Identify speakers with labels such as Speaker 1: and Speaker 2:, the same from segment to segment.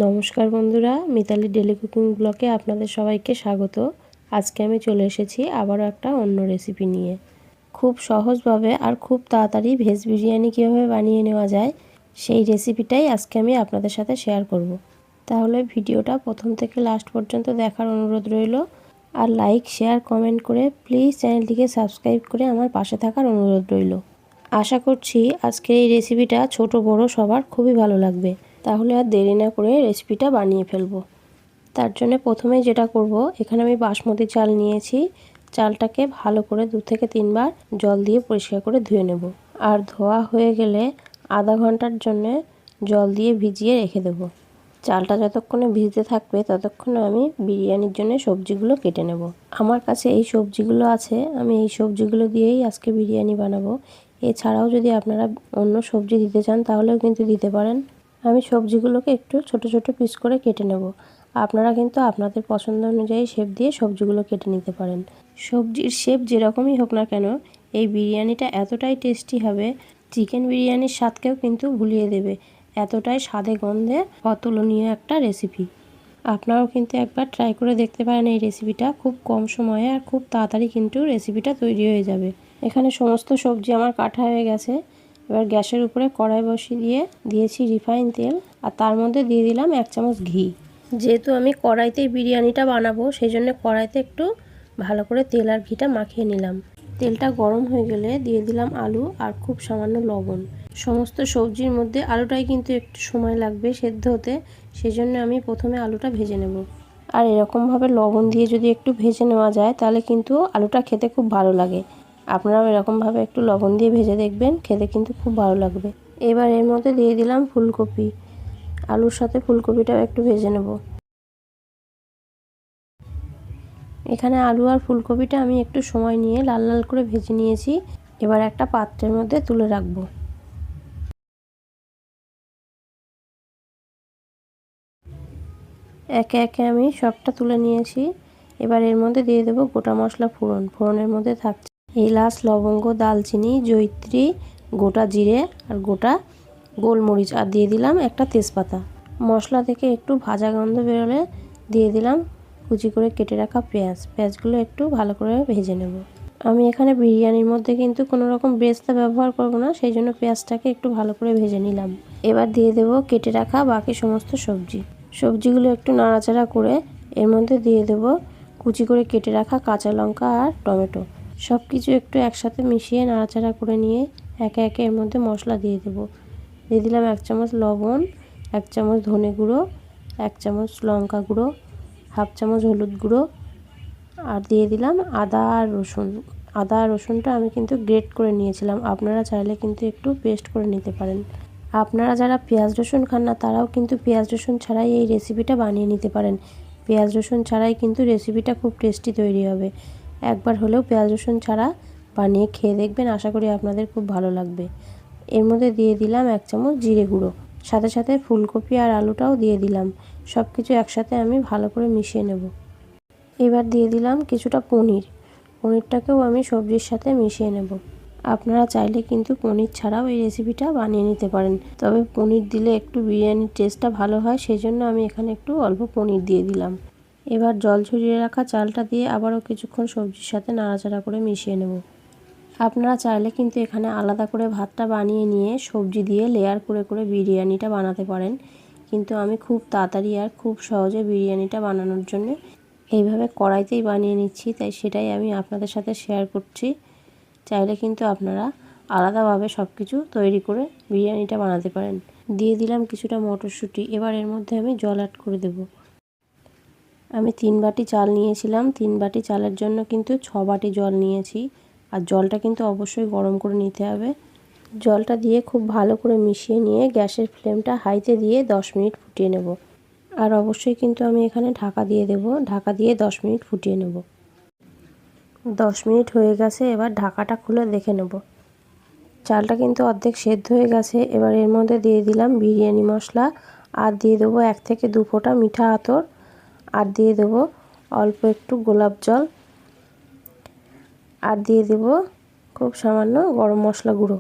Speaker 1: নমস্কার বন্ধুরা, Mitali daily cooking ব্লগে আপনাদের সবাইকে স্বাগত। আজকে আমি চলে এসেছি আবারও একটা অন্য রেসিপি নিয়ে। খুব সহজভাবে আর খুব তাড়াতাড়ি ভেজ বিরিয়ানি কীভাবে বানিয়ে নেওয়া যায় সেই রেসিপিটাই আজকে আমি আপনাদের সাথে শেয়ার করব। তাহলে ভিডিওটা প্রথম থেকে লাস্ট পর্যন্ত দেখার অনুরোধ রইল। আর লাইক, শেয়ার, কমেন্ট করে প্লিজ চ্যানেলটিকে সাবস্ক্রাইব করে আমার পাশে থাকার অনুরোধ রইল। আশা করছি আজকের এই রেসিপিটা ছোট বড় সবার খুবই ভালো লাগবে। তাহলে আর দেরি না করে রেসিপিটা বানিয়ে ফেলবো। তার জন্য প্রথমেই যেটা করব, এখানে আমি বাসমতি চাল নিয়েছি। চালটাকে ভালো করে 2 থেকে 3 বার জল দিয়ে পরিষ্কার করে ধুয়ে নেব। আর ধোয়া হয়ে গেলে আধা ঘন্টার জন্য জল দিয়ে ভিজিয়ে রেখে দেব। চালটা যতক্ষণে ভিজতে থাকবে ততক্ষণে আমি বিরিয়ানির জন্য সবজিগুলো কেটে নেব। আমার কাছে এই সবজিগুলো আছে, আমি এই সবজিগুলো দিয়েই আজকে বিরিয়ানি বানাবো। এছাড়াও যদি আপনারা অন্য সবজি দিতে চান তাহলেও কিন্তু দিতে পারেন। আমি সবজিগুলোকে একটু ছোট ছোট পিস করে কেটে নেব। আপনারা কিন্তু আপনাদের পছন্দ অনুযায়ী শেপ দিয়ে সবজিগুলো কেটে নিতে পারেন। সবজির শেপ যেরকমই হোক না কেন, এই বিরিয়ানিটা এতটাই টেস্টি হবে, চিকেন বিরিয়ানির স্বাদকেও কিন্তু ভুলিয়ে দেবে। এতটাই স্বাদে গন্ধে অতুলনীয় একটা রেসিপি। আপনারাও কিন্তু একবার ট্রাই করে দেখতে পারেন এই রেসিপিটা। খুব কম সময়ে আর খুব তাড়াতাড়ি কিন্তু রেসিপিটা তৈরি হয়ে যাবে। এখানে সমস্ত সবজি আমার কাটা হয়ে গেছে। এবার গ্যাসের উপরে কড়াই বসিয়ে দিয়েছি রিফাইন তেল, আর তার মধ্যে দিয়ে দিলাম 1 চামচ ঘি। যেহেতু আমি কড়াইতেই বিরিয়ানিটা বানাবো সেই জন্য কড়াইতে একটু ভালো করে তেল আর ঘিটা মাখিয়ে নিলাম। তেলটা গরম হয়ে গেলে দিয়ে দিলাম আলু আর খুব সামান্য লবণ। সমস্ত সবজির মধ্যে আলুটাই কিন্তু একটু সময় লাগবে সেদ্ধ হতে, সেজন্য আমি প্রথমে আলুটা ভেজে নেব। আর এরকমভাবে লবণ দিয়ে যদি একটু ভেজে নেওয়া যায় তাহলে কিন্তু আলুটা খেতে খুব ভালো লাগে। আপনারাও এরকমভাবে একটু লবণ দিয়ে ভেজে দেখবেন, খেতে কিন্তু খুব ভালো লাগবে। এবার এর মধ্যে দিয়ে দিলাম ফুলকপি। আলুর সাথে ফুলকপিটাও একটু ভেজে নেব। এখানে আলু আর ফুলকপিটা আমি একটু সময় নিয়ে লাল লাল করে ভেজে নিয়েছি। এবার একটা পাত্রের মধ্যে তুলে রাখবো। একে একে আমি সবটা তুলে নিয়েছি। এবার এর মধ্যে দিয়ে দেবো গোটা মশলা ফোড়ন। ফোড়নের মধ্যে থাকছে এলাচ, লবঙ্গ, দালচিনি, জয়িত্রী, গোটা জিরে আর গোটা গোলমরিচ, আর দিয়ে দিলাম একটা তেজপাতা। মশলা থেকে একটু ভাজা গন্ধ বেরোলে দিয়ে দিলাম কুচি করে কেটে রাখা পেঁয়াজ। পেঁয়াজগুলো একটু ভালো করে ভেজে নেব। আমি এখানে বিরিয়ানির মধ্যে কিন্তু কোনো রকম বেরেস্তা ব্যবহার করব না, সেই জন্য পেঁয়াজটাকে একটু ভালো করে ভেজে নিলাম। এবার দিয়ে দেব কেটে রাখা বাকি সমস্ত সবজি। সবজিগুলো একটু নাড়াচাড়া করে এর মধ্যে দিয়ে দেব কুচি করে কেটে রাখা কাঁচা লঙ্কা আর টমেটো। সব কিছু একটু একসাথে মিশিয়ে নাড়াচাড়া করে নিয়ে একে একে এর মধ্যে মশলা দিয়ে দেব। দিয়ে দিলাম 1 চামচ লবণ, 1 চামচ ধনে গুঁড়ো, 1 চামচ লঙ্কা গুঁড়ো, হাফ চামচ হলুদ গুঁড়ো, আর দিয়ে দিলাম আদা আর রসুন। আদা আর রসুনটা আমি কিন্তু গ্রেট করে নিয়েছিলাম, আপনারা চাইলে কিন্তু একটু পেস্ট করে নিতে পারেন। আপনারা যারা পেঁয়াজ রসুন খান না তারাও কিন্তু পেঁয়াজ রসুন ছাড়াই এই রেসিপিটা বানিয়ে নিতে পারেন। পেঁয়াজ রসুন ছাড়াই কিন্তু রেসিপিটা খুব টেস্টি তৈরি হবে। একবার হলেও পেঁয়াজ রসুন ছাড়া বানিয়ে খেয়ে দেখবেন, আশা করি আপনাদের খুব ভালো লাগবে। এর মধ্যে দিয়ে দিলাম 1 চামচ জিরে গুঁড়ো, সাথে সাথে ফুলকপি আর আলুটাও দিয়ে দিলাম। সব কিছু একসাথে আমি ভালো করে মিশিয়ে নেব। এবার দিয়ে দিলাম কিছুটা পনির। পনিরটাকেও আমি সবজির সাথে মিশিয়ে নেব। আপনারা চাইলে কিন্তু পনির ছাড়াও এই রেসিপিটা বানিয়ে নিতে পারেন, তবে পনির দিলে একটু বিরিয়ানির টেস্টটা ভালো হয়, সেই জন্য আমি এখানে একটু অল্প পনির দিয়ে দিলাম। এবার জল ঝরিয়ে রাখা চালটা দিয়ে আবারও কিছুক্ষণ সবজির সাথে নাড়াচাড়া করে মিশিয়ে নেব। আপনারা চাইলে কিন্তু এখানে আলাদা করে ভাতটা বানিয়ে নিয়ে সবজি দিয়ে লেয়ার করে করে বিরিয়ানিটা বানাতে পারেন, কিন্তু আমি খুব তাড়াতাড়ি আর খুব সহজে বিরিয়ানিটা বানানোর জন্য এইভাবে কড়াইতেই বানিয়ে নিচ্ছি, তাই সেটাই আমি আপনাদের সাথে শেয়ার করছি। চাইলে কিন্তু আপনারা আলাদাভাবে সব কিছু তৈরি করে বিরিয়ানিটা বানাতে পারেন। দিয়ে দিলাম কিছুটা মটরশুঁটি। এবার এর মধ্যে আমি জল অ্যাড করে দেব। আমি 3 বাটি চাল নিয়েছিলাম, 3 বাটি চালের জন্য কিন্তু 6 বাটি জল নিয়েছি। আর জলটা কিন্তু অবশ্যই গরম করে নিতে হবে। জলটা দিয়ে খুব ভালো করে মিশিয়ে নিয়ে গ্যাসের ফ্লেমটা হাইতে দিয়ে 10 মিনিট ফুটিয়ে নেব। আর অবশ্যই কিন্তু আমি এখানে ঢাকা দিয়ে দেব। ঢাকা দিয়ে 10 মিনিট ফুটিয়ে নেব। 10 মিনিট হয়ে গেছে, এবার ঢাকাটা খুলে দেখে নেব। চালটা কিন্তু অর্ধেক সেদ্ধ হয়ে গেছে। এবার এর মধ্যে দিয়ে দিলাম বিরিয়ানি মশলা, আর দিয়ে দেবো 1 থেকে 2 ফোঁটা মিঠা আতর, আর দিয়ে দেবো অল্প একটু গোলাপ জল, আর দিয়ে দেবো খুব সামান্য গরম মশলা গুঁড়ো।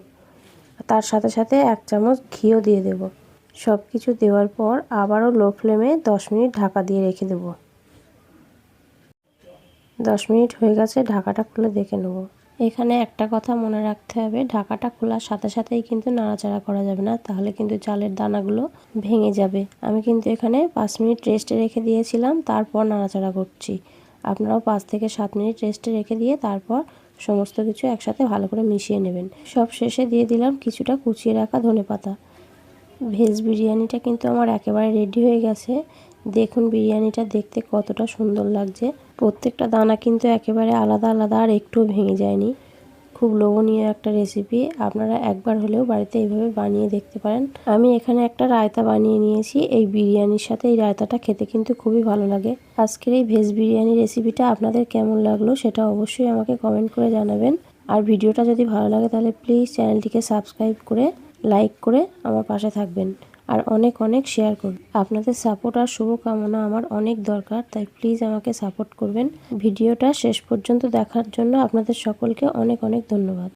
Speaker 1: তার সাথে সাথে 1 চামচ ঘিও দিয়ে দেব। সব কিছু দেওয়ার পর আবারও লো ফ্লেমে 10 মিনিট ঢাকা দিয়ে রেখে দেব। 10 মিনিট হয়ে গেছে, ঢাকাটা খুলে দেখে নেব। এখানে একটা কথা মনে রাখতে হবে, ঢাকাটা খোলার সাথে সাথেই কিন্তু নাড়াচাড়া করা যাবে না, তাহলে কিন্তু চালের দানাগুলো ভেঙে যাবে। আমি কিন্তু এখানে 5 মিনিট রেস্টে রেখে দিয়েছিলাম, তারপর নাড়াচাড়া করছি। আপনারাও 5 থেকে 7 মিনিট রেস্টে রেখে দিয়ে তারপর সমস্ত কিছু একসাথে ভালো করে মিশিয়ে নেবেন। সব শেষে দিয়ে দিলাম কিছুটা কুচিয়ে রাখা ধনেপাতা। ভেজ বিরিয়ানিটা কিন্তু আমার একেবারে রেডি হয়ে গেছে। দেখুন বিরিয়ানিটা দেখতে কতটা সুন্দর লাগছে। প্রত্যেকটা দানা কিন্তু একেবারে আলাদা আলাদা আর একটুও ভেঙে যায়নি। খুব লোভনীয় একটা রেসিপি, আপনারা একবার হলেও বাড়িতে এইভাবে বানিয়ে দেখতে পারেন। আমি এখানে একটা রায়তা বানিয়ে নিয়েছি, এই বিরিয়ানির সাথে এই রায়তাটা খেতে কিন্তু খুবই ভালো লাগে। আজকের এই ভেজ বিরিয়ানি রেসিপিটা আপনাদের কেমন লাগলো সেটা অবশ্যই আমাকে কমেন্ট করে জানাবেন। আর ভিডিওটা যদি ভালো লাগে তাহলে প্লিজ চ্যানেলটিকে সাবস্ক্রাইব করে লাইক করে আমার পাশে থাকবেন আর অনেক অনেক শেয়ার করুন। আপনাদের সাপোর্ট আর শুভকামনা আমার অনেক দরকার, তাই প্লিজ আমাকে সাপোর্ট করবেন। ভিডিওটা শেষ পর্যন্ত দেখার জন্য আপনাদের সকলকে অনেক অনেক ধন্যবাদ।